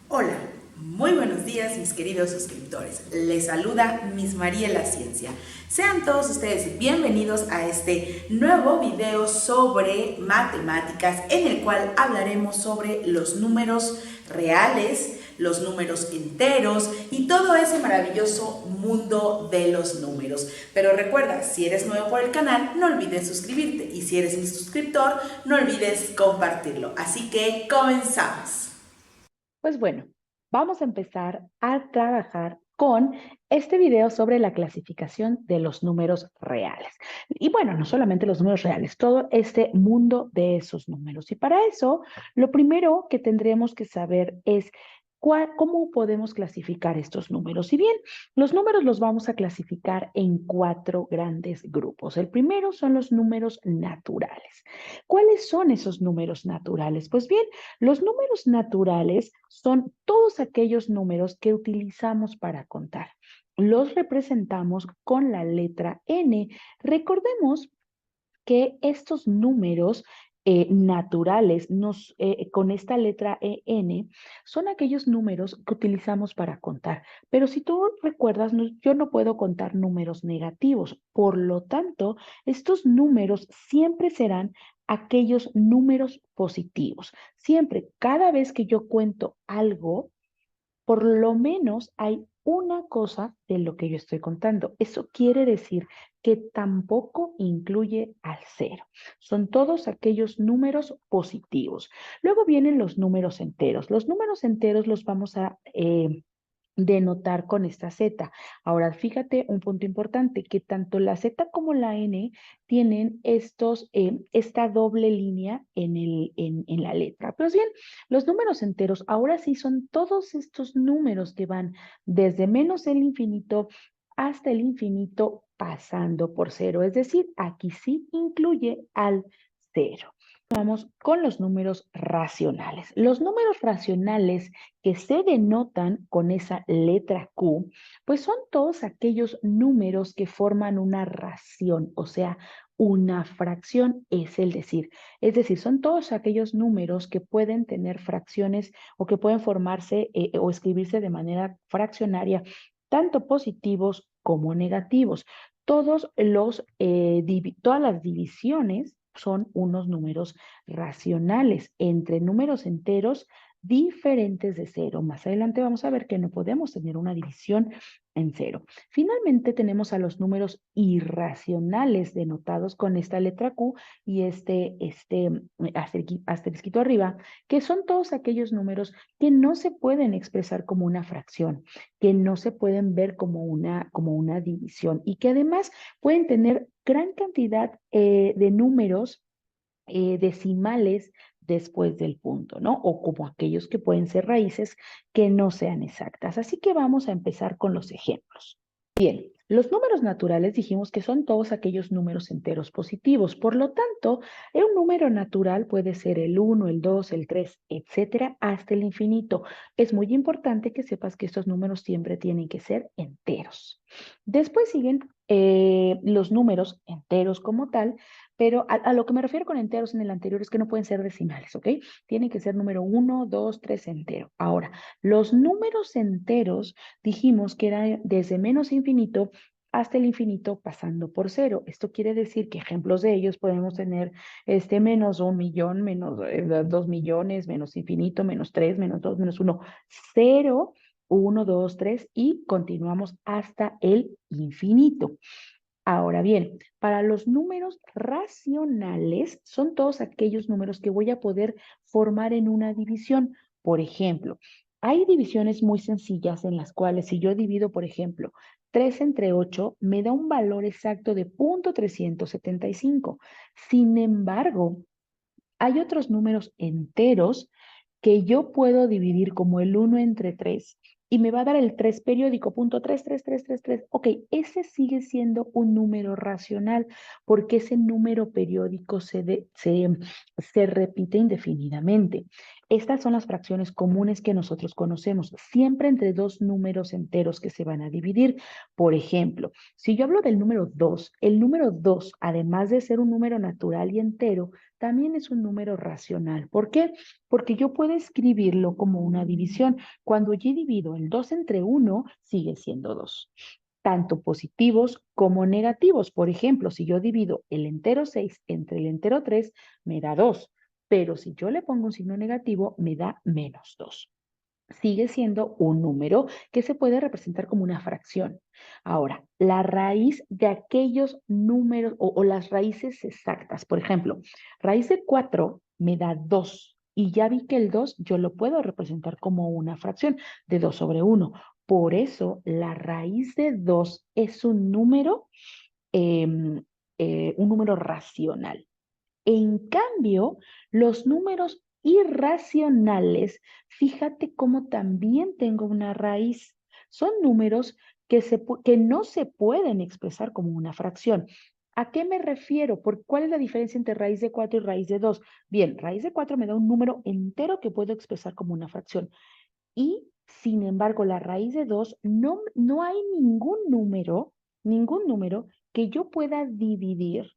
Hola, muy buenos días mis queridos suscriptores. Les saluda Miss María La Ciencia. Sean todos ustedes bienvenidos a este nuevo video sobre matemáticas en el cual hablaremos sobre los números reales, los números enteros y todo ese maravilloso mundo de los números. Pero recuerda, si eres nuevo por el canal, no olvides suscribirte y si eres mi suscriptor, no olvides compartirlo. Así que comenzamos. Pues bueno, vamos a empezar a trabajar con este video sobre la clasificación de los números reales. Y bueno, no solamente los números reales, todo este mundo de esos números. Y para eso, lo primero que tendremos que saber es cómo podemos clasificar estos números. Si bien los números los vamos a clasificar en cuatro grandes grupos. El primero son los números naturales. ¿Cuáles son esos números naturales? Pues bien, los números naturales son todos aquellos números que utilizamos para contar. Los representamos con la letra N. Recordemos que estos números naturales con esta letra N son aquellos números que utilizamos para contar. Pero si tú recuerdas, yo no puedo contar números negativos. Por lo tanto, estos números siempre serán aquellos números positivos. Siempre, cada vez que yo cuento algo, por lo menos hay una cosa de lo que yo estoy contando. Eso quiere decir que tampoco incluye al cero. Son todos aquellos números positivos. Luego vienen los números enteros. Los números enteros los vamos a denotar con esta Z. Ahora, fíjate un punto importante, que tanto la Z como la N tienen esta doble línea en la letra. Pues bien, los números enteros ahora sí son todos estos números que van desde menos el infinito hasta el infinito pasando por cero. Es decir, aquí sí incluye al cero. Vamos con los números racionales. Los números racionales que se denotan con esa letra Q, pues son todos aquellos números que forman una ración, o sea, una fracción es decir, son todos aquellos números que pueden tener fracciones o que pueden formarse o escribirse de manera fraccionaria, tanto positivos como negativos. Todas las divisiones son unos números racionales entre números enteros diferentes de cero. Más adelante vamos a ver que no podemos tener una división en cero. Finalmente tenemos a los números irracionales denotados con esta letra Q y asterisquito arriba, que son todos aquellos números que no se pueden expresar como una fracción, que no se pueden ver como una división y que además pueden tener gran cantidad de números decimales después del punto, ¿no? O como aquellos que pueden ser raíces que no sean exactas. Así que vamos a empezar con los ejemplos. Bien, los números naturales dijimos que son todos aquellos números enteros positivos. Por lo tanto, un número natural puede ser el 1, el 2, el 3, etcétera, hasta el infinito. Es muy importante que sepas que estos números siempre tienen que ser enteros. Después siguen los números enteros como tal, pero a lo que me refiero con enteros en el anterior es que no pueden ser decimales, ¿ok? Tienen que ser número 1, 2, 3 entero. Ahora, los números enteros dijimos que era desde menos infinito hasta el infinito pasando por cero. Esto quiere decir que ejemplos de ellos podemos tener menos 1 millón, menos 2 millones, menos infinito, menos 3, menos 2, menos 1, 0, 1, 2, 3 y continuamos hasta el infinito. Ahora bien, para los números racionales son todos aquellos números que voy a poder formar en una división. Por ejemplo, hay divisiones muy sencillas en las cuales si yo divido, por ejemplo, 3 entre 8 me da un valor exacto de 0.375. Sin embargo, hay otros números enteros que yo puedo dividir como el 1 entre 3 y me va a dar el 3 periódico, punto 33333. Ok, ese sigue siendo un número racional porque ese número periódico se repite indefinidamente. Estas son las fracciones comunes que nosotros conocemos, siempre entre dos números enteros que se van a dividir. Por ejemplo, si yo hablo del número 2, el número 2, además de ser un número natural y entero, también es un número racional. ¿Por qué? Porque yo puedo escribirlo como una división. Cuando yo divido el 2 entre 1, sigue siendo 2. Tanto positivos como negativos. Por ejemplo, si yo divido el entero 6 entre el entero 3, me da 2. Pero si yo le pongo un signo negativo, me da -2. Sigue siendo un número que se puede representar como una fracción. Ahora, la raíz de aquellos números o las raíces exactas, por ejemplo, raíz de 4 me da 2 y ya vi que el 2 yo lo puedo representar como una fracción de 2 sobre 1. Por eso, la raíz de 2 es em, un número racional. En cambio, los números irracionales, fíjate cómo también tengo una raíz. Son números que no se pueden expresar como una fracción. ¿A qué me refiero? ¿Cuál es la diferencia entre raíz de 4 y raíz de 2? Bien, raíz de 4 me da un número entero que puedo expresar como una fracción. Y, sin embargo, la raíz de 2 no hay ningún número que yo pueda dividir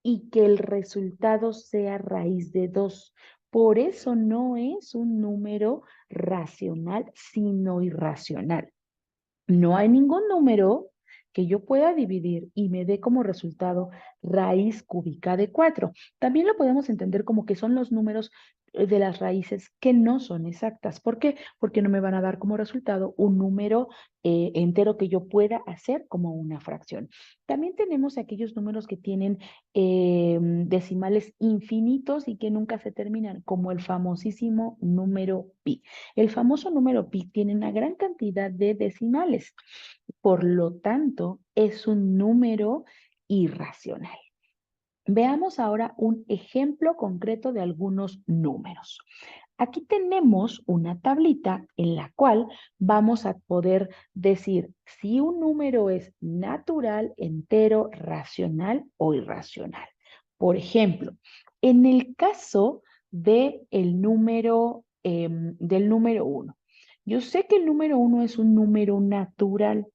y que el resultado sea raíz de 2. Por eso no es un número racional, sino irracional. No hay ningún número que yo pueda dividir y me dé como resultado raíz cúbica de 4. También lo podemos entender como que son los números de las raíces que no son exactas. ¿Por qué? Porque no me van a dar como resultado un número entero que yo pueda hacer como una fracción. También tenemos aquellos números que tienen decimales infinitos y que nunca se terminan, como el famosísimo número pi. El famoso número pi tiene una gran cantidad de decimales, por lo tanto, es un número irracional. Veamos ahora un ejemplo concreto de algunos números. Aquí tenemos una tablita en la cual vamos a poder decir si un número es natural, entero, racional o irracional. Por ejemplo, en el caso del número 1, yo sé que el número 1 es un número natural,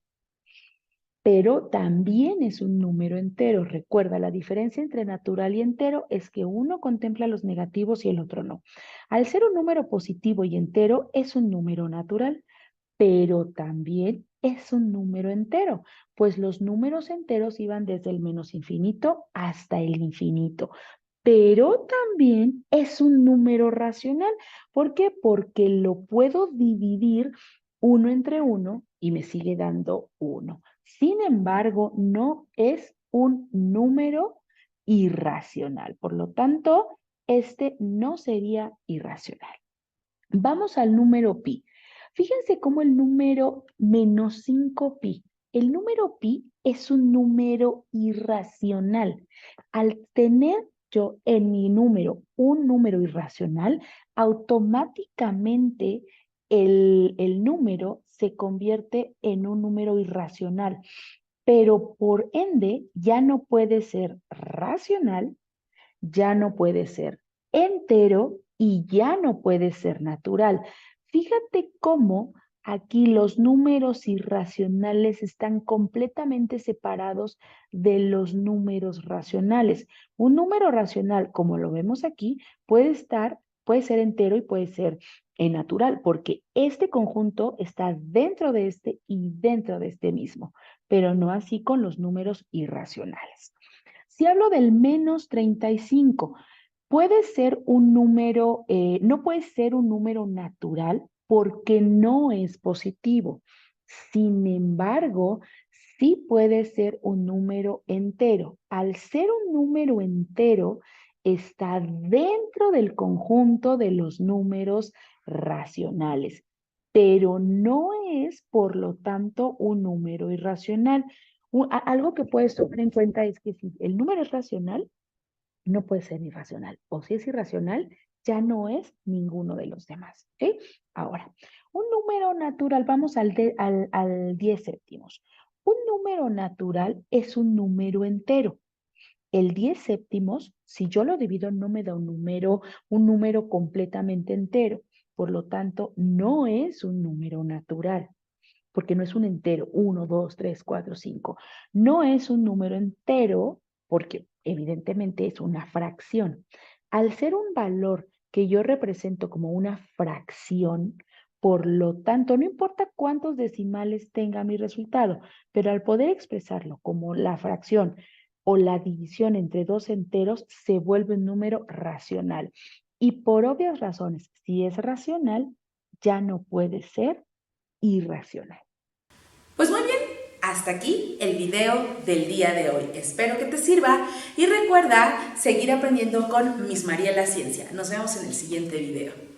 pero también es un número entero. Recuerda, la diferencia entre natural y entero es que uno contempla los negativos y el otro no. Al ser un número positivo y entero, es un número natural, pero también es un número entero, pues los números enteros iban desde el menos infinito hasta el infinito. Pero también es un número racional. ¿Por qué? Porque lo puedo dividir uno entre uno y me sigue dando uno. Sin embargo, no es un número irracional. Por lo tanto, este no sería irracional. Vamos al número pi. Fíjense cómo el número -5 pi. El número pi es un número irracional. Al tener yo en mi número un número irracional, automáticamente el número se convierte en un número irracional, pero por ende ya no puede ser racional, ya no puede ser entero y ya no puede ser natural. Fíjate cómo aquí los números irracionales están completamente separados de los números racionales. Un número racional, como lo vemos aquí, puede ser entero y puede ser natural, porque este conjunto está dentro de este y dentro de este mismo, pero no así con los números irracionales. Si hablo del -35, puede ser un número, no puede ser un número natural porque no es positivo. Sin embargo, sí puede ser un número entero. Al ser un número entero, está dentro del conjunto de los números racionales, pero no es, por lo tanto, un número irracional. Algo que puedes tomar en cuenta es que si el número es racional, no puede ser irracional. O si es irracional, ya no es ninguno de los demás. ¿Ok? Ahora, un número natural, vamos al 10 séptimos. Un número natural es un número entero. El 10 séptimos, si yo lo divido, no me da un número completamente entero. Por lo tanto, no es un número natural, porque no es un entero, 1, 2, 3, 4, 5. No es un número entero porque evidentemente es una fracción. Al ser un valor que yo represento como una fracción, por lo tanto, no importa cuántos decimales tenga mi resultado, pero al poder expresarlo como la fracción o la división entre dos enteros, se vuelve un número racional. Y por obvias razones, si es racional, ya no puede ser irracional. Pues muy bien, hasta aquí el video del día de hoy. Espero que te sirva y recuerda seguir aprendiendo con Miss María la Ciencia. Nos vemos en el siguiente video.